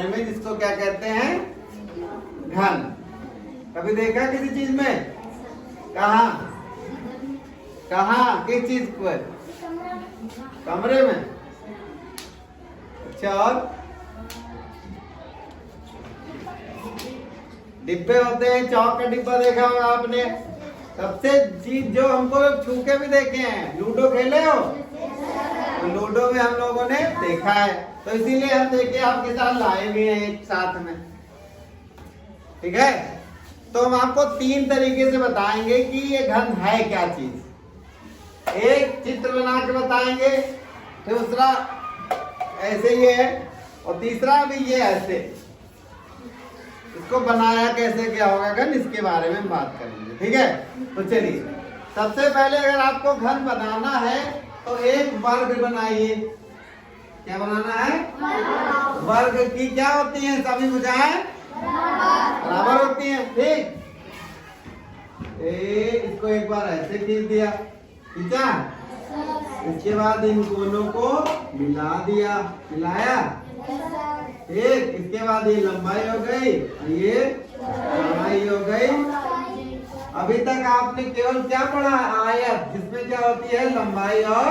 बनाने में, जिसको क्या कहते हैं, घन। कभी देखा किसी चीज में? कहा कहा किस चीज पर? कमरे में। अच्छा, और डिब्बे होते हैं, चौक का डिब्बा देखा होगा आपने। सबसे चीज जो हमको छू के भी देखे हैं, लूडो खेले हो तो लूडो में हम लोगों ने देखा है, तो इसीलिए हम देखे आपके साथ लाए भी हैं एक साथ में। ठीक है, तो हम आपको 3 तरीके से बताएंगे कि ये घन है क्या चीज। एक चित्र बना के बताएंगे, दूसरा ऐसे ये है, और तीसरा भी ये ऐसे। इसको बनाया कैसे क्या होगा घन, इसके बारे में बात करेंगे। ठीक है, तो चलिए सबसे पहले अगर आपको घन बनाना है तो एक वर्ग बनाइए। क्या बनाना है? वर्ग की क्या होती है? सभी भुजाएं बराबर होती हैं। ठीक, इसको एक बार ऐसे खींच दिया, खींचा, इसके बाद इन कोनों को मिला दिया, मिलाया। ठीक, इसके बाद ये लंबाई हो गई और ये चौड़ाई हो गई। अभी तक आपने केवल क्या पढ़ा? आयत, जिसमें क्या होती है? लंबाई और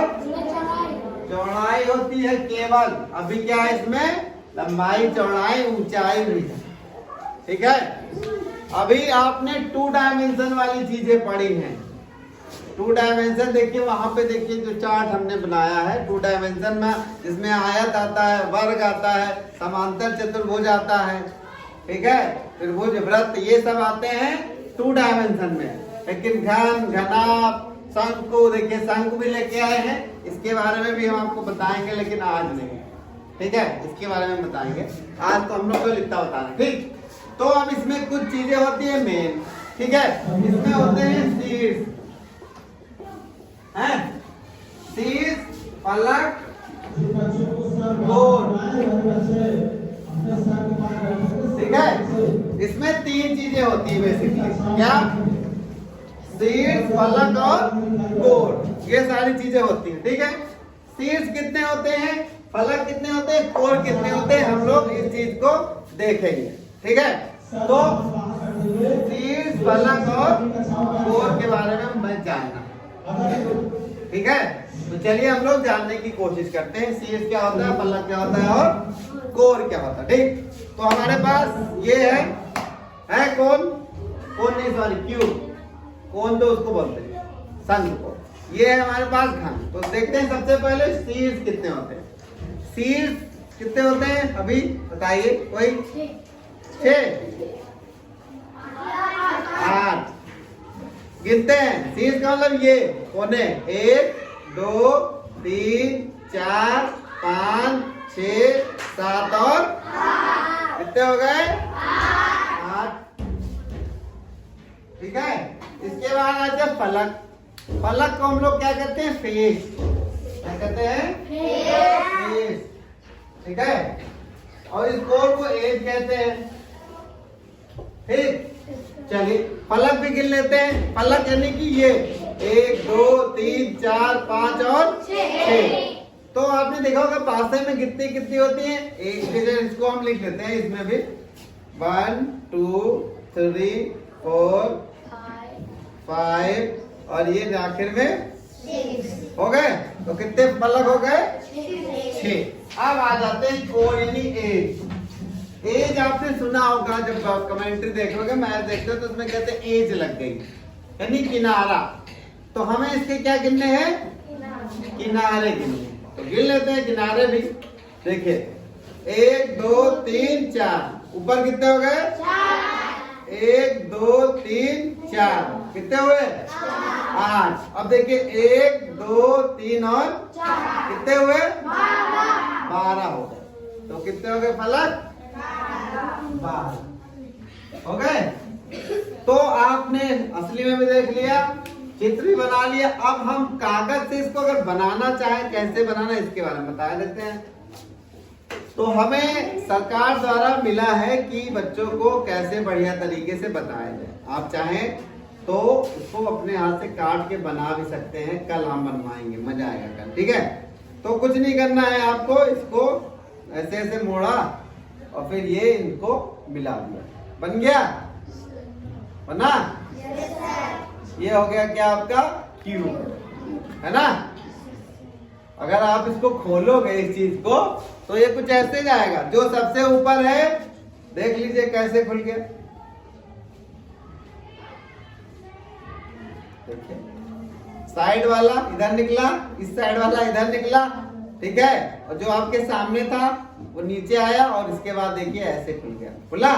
चौड़ाई होती है केवल। अभी क्या है इसमें? लंबाई, चौड़ाई, ऊंचाई भी है। ठीक है, अभी आपने 2 डायमेंशन वाली चीजें पढ़ी हैं। 2 डायमेंशन देखिए, वहां पे देखिए जो चार्ट हमने बनाया है 2 डायमेंशन में, जिसमें आयत आता है, वर्ग आता है, समांतर चतुर्भुज आता है। ठीक है, त्रिभुज, वृत्त, ये सब आते हैं 2 डायमेंशन में। लेकिन घन, घनाभ, शंकु, देखिए शंकु भी लेके आए हैं, इसके बारे में भी हम आपको बताएंगे, लेकिन आज नहीं। ठीक है, इसके बारे में बताएंगे, आज तो हम लोग को लिखता बताना। ठीक, तो अब इसमें कुछ चीजें होती है मेन। ठीक है, इसमें होते हैं शीर्ष, हैं शीर्ष, फलक, कोण। ठीक है, इसमें 3 चीजें होती है बेसिकली। क्या? शीर्ष, फलक और कोण, ये सारी चीजें होती हैं। ठीक है, शीर्ष कितने होते हैं, फलक कितने होते हैं, कोण कितने होते हैं, हम लोग इस चीज को देखेंगे। ठीक है, तो शीर्ष, फलक और कोण के बारे में हमें जानना। ठीक है, तो चलिए हम लोग जानने की कोशिश करते हैं, शीर्ष क्या होता है, फलक क्या होता है और कोण क्या होता है। ठीक, तो हमारे पास ये है कोण, कोण नहीं सॉरी क्यूब, कोण तो उसको बोलते हैं, शंकु को। ये है हमारे पास घन। तो देखते हैं सबसे पहले शीर्ष कितने होते हैं। शीर्ष कितने होते हैं अभी बताइए कोई? 6, 8 गिनते हैं। शीर्ष का मतलब ये कोने, 1 2 3 4 5 6 7 और कितने हो गए? 8। ठीक है, इसके बाद आ जाए फलक। फलक को हम लोग क्या कहते हैं? फेस। क्या कहते हैं? फेस। ठीक है, और इस कोण को एज कहते हैं। ठीक, चलिए फलक भी गिन लेते हैं। फलक यानी कि ये 1 2 3 4 5 और 6। तो आपने देखा होगा पासे में कितनी कितनी होती है? एक इसको हम लिख लेते हैं, इसमें भी 1 2 3 4 5 और ये आखिर में 6 हो गए। तो कितने फलक हो गए? 6। अब आ जाते हैं कोण यानी एज। एज आपने सुना होगा, जब कमेंट्री देखोगे, मैच देखते हो तो उसमें कहते हैं एज लग गई, यानी किनारा। तो हमें इसके क्या गिनने हैं? किनारे गिनने। तो गिन लेते हैं किनारे भी। देखिए 1 2 3 4, ऊपर कितने हो गए? 1 2 3 4, कितने हुए? 8। अब देखिए 1 2 3 और कितने हुए? 12 हो गए। तो कितने हो गए फलक? 12 हो गए। तो आपने असली में भी देख लिया, चित्र भी बना लिया। अब हम कागज से इसको अगर बनाना चाहें, कैसे बनाना इसके बारे में बता देते हैं। तो हमें सरकार द्वारा मिला है कि बच्चों को कैसे बढ़िया तरीके से बताया जाए। आप चाहें तो इसको अपने हाथ से काट के बना भी सकते हैं, कल हम बनवाएंगे, मजा आएगा कल। ठीक है, तो कुछ नहीं करना है आपको, इसको ऐसे ऐसे मोड़ा, और फिर ये इनको मिला दिया, बन गया, बना। ये हो गया क्या आपका क्यूब, है ना। अगर आप इसको खोलोगे इस चीज को तो ये कुछ ऐसे जाएगा। जो सबसे ऊपर है देख लीजिए कैसे खुल गया, देखिए साइड वाला इधर निकला, इस साइड वाला इधर निकला, ठीक है। और जो आपके सामने था वो नीचे आया और इसके बाद देखिए ऐसे खुल गया, खुला।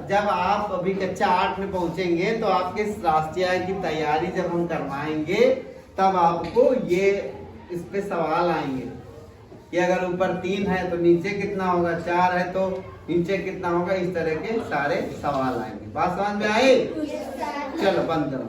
जब आप अभी कक्षा 8 में पहुंचेंगे तो आपके राष्ट्रीय आय की तैयारी जब हम करवाएंगे तब आपको ये इस पे सवाल आएंगे कि अगर ऊपर 3 है तो नीचे कितना होगा, 4 है तो नीचे कितना होगा, इस तरह के सारे सवाल आएंगे। बात समझ में आई? चलो बंद करो।